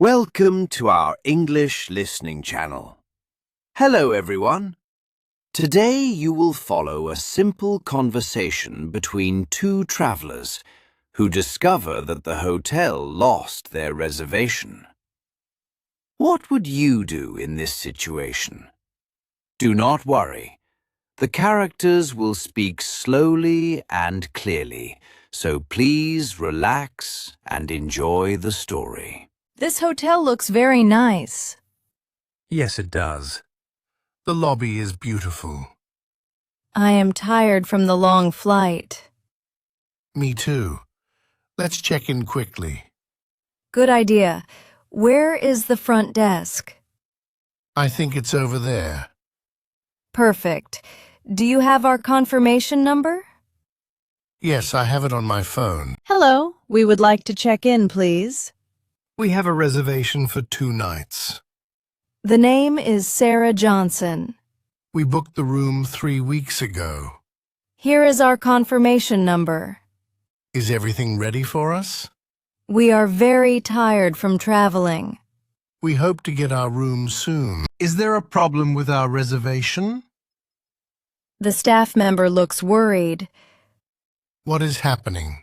Welcome to our English listening channel. Hello everyone. Today you will follow a simple conversation between two travelers who discover that the hotel lost their reservation. What would you do in this situation? Do not worry. The characters will speak slowly and clearly, so please relax and enjoy the story. This hotel looks very nice. Yes, it does. The lobby is beautiful. I am tired from the long flight. Me too. Let's check in quickly. Good idea. Where is the front desk? I think it's over there. Perfect. Do you have our confirmation number? Yes, I have it on my phone. Hello. We would like to check in, please. We have a reservation for 2 nights. The name is Sarah Johnson. We booked the room 3 weeks ago. Here is our confirmation number. Is everything ready for us? We are very tired from traveling. We hope to get our room soon. Is there a problem with our reservation? The staff member looks worried. What is happening?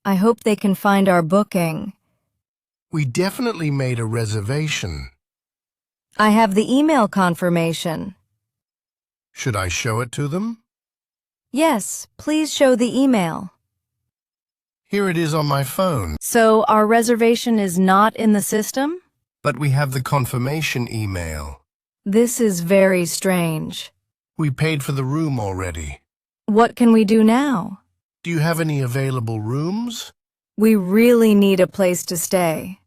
I hope they can find our booking. We definitely made a reservation. I have the email confirmation. Should I show it to them? Yes, please show the email. Here it is on my phone. So our reservation is not in the system? But we have the confirmation email. This is very strange. We paid for the room already. What can we do now? Do you have any available rooms? We really need a place to stay.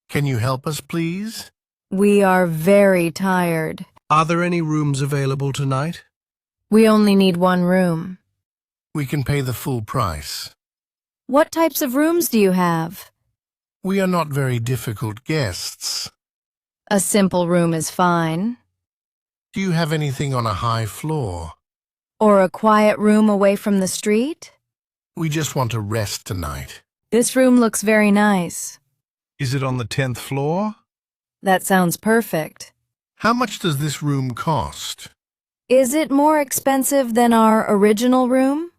Can you help us, please? We are very tired. Are there any rooms available tonight? We only need one room. We can pay the full price. What types of rooms do you have? We are not very difficult guests. A simple room is fine. Do you have anything on a high floor? Or a quiet room away from the street? We just want to rest tonight. This room looks very nice. Is it on the 10th floor? That sounds perfect. How much does this room cost? Is it more expensive than our original room?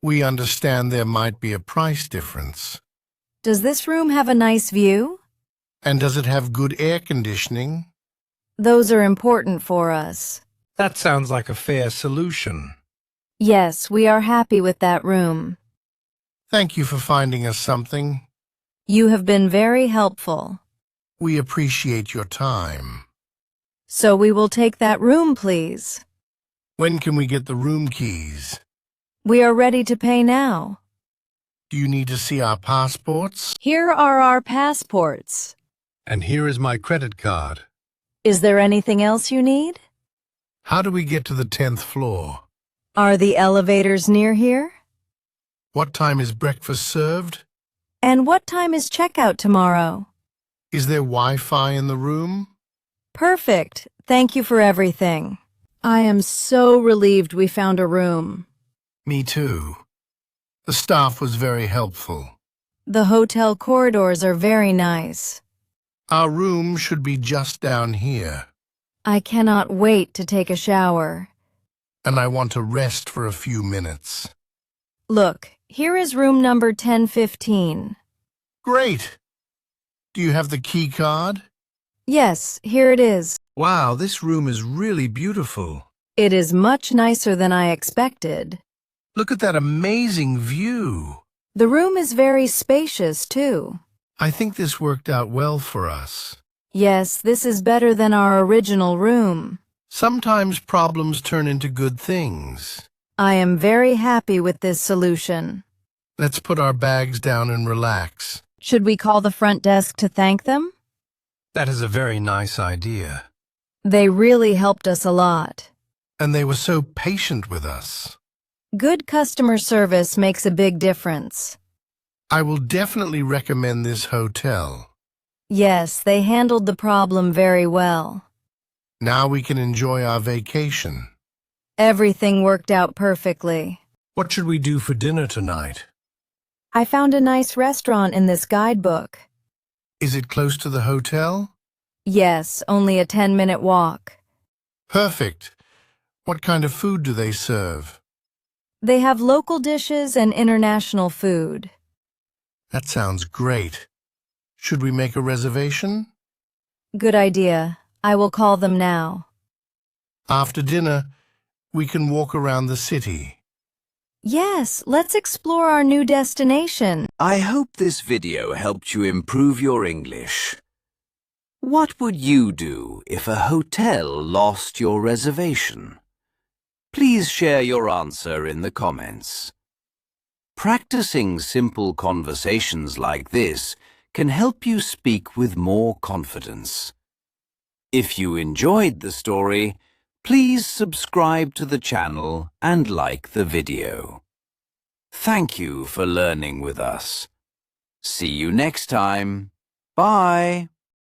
We understand there might be a price difference. Does this room have a nice view? And does it have good air conditioning? Those are important for us. That sounds like a fair solution. Yes, we are happy with that room. Thank you for finding us something. You have been very helpful. We appreciate your time. So we will take that room, please. When can we get the room keys? We are ready to pay now. Do you need to see our passports? Here are our passports. And here is my credit card. Is there anything else you need? How do we get to the 10th floor? Are the elevators near here? What time is breakfast served? And what time is checkout tomorrow? Is there Wi-Fi in the room? Perfect. Thank you for everything. I am so relieved we found a room. Me too. The staff was very helpful. The hotel corridors are very nice. Our room should be just down here. I cannot wait to take a shower. And I want to rest for a few minutes. Look, here is room number 1015. Great! Do you have the key card? Yes, here it is. Wow, this room is really beautiful. It is much nicer than I expected. Look at that amazing view. The room is very spacious, too. I think this worked out well for us. Yes, this is better than our original room. Sometimes problems turn into good things. I am very happy with this solution. Let's put our bags down and relax. Should we call the front desk to thank them? That is a very nice idea. They really helped us a lot. And they were so patient with us. Good customer service makes a big difference. I will definitely recommend this hotel. Yes, they handled the problem very well. Now we can enjoy our vacation. Everything worked out perfectly. What should we do for dinner tonight? I found a nice restaurant in this guidebook. Is it close to the hotel? Yes, only a 10-minute walk. Perfect. What kind of food do they serve? They have local dishes and international food. That sounds great. Should we make a reservation? Good idea. I will call them now. After dinner, we can walk around the city. Yes, let's explore our new destination. I hope this video helped you improve your English. What would you do if a hotel lost your reservation? Please share your answer in the comments. Practicing simple conversations like this can help you speak with more confidence. If you enjoyed the story, please subscribe to the channel and like the video. Thank you for learning with us. See you next time. Bye.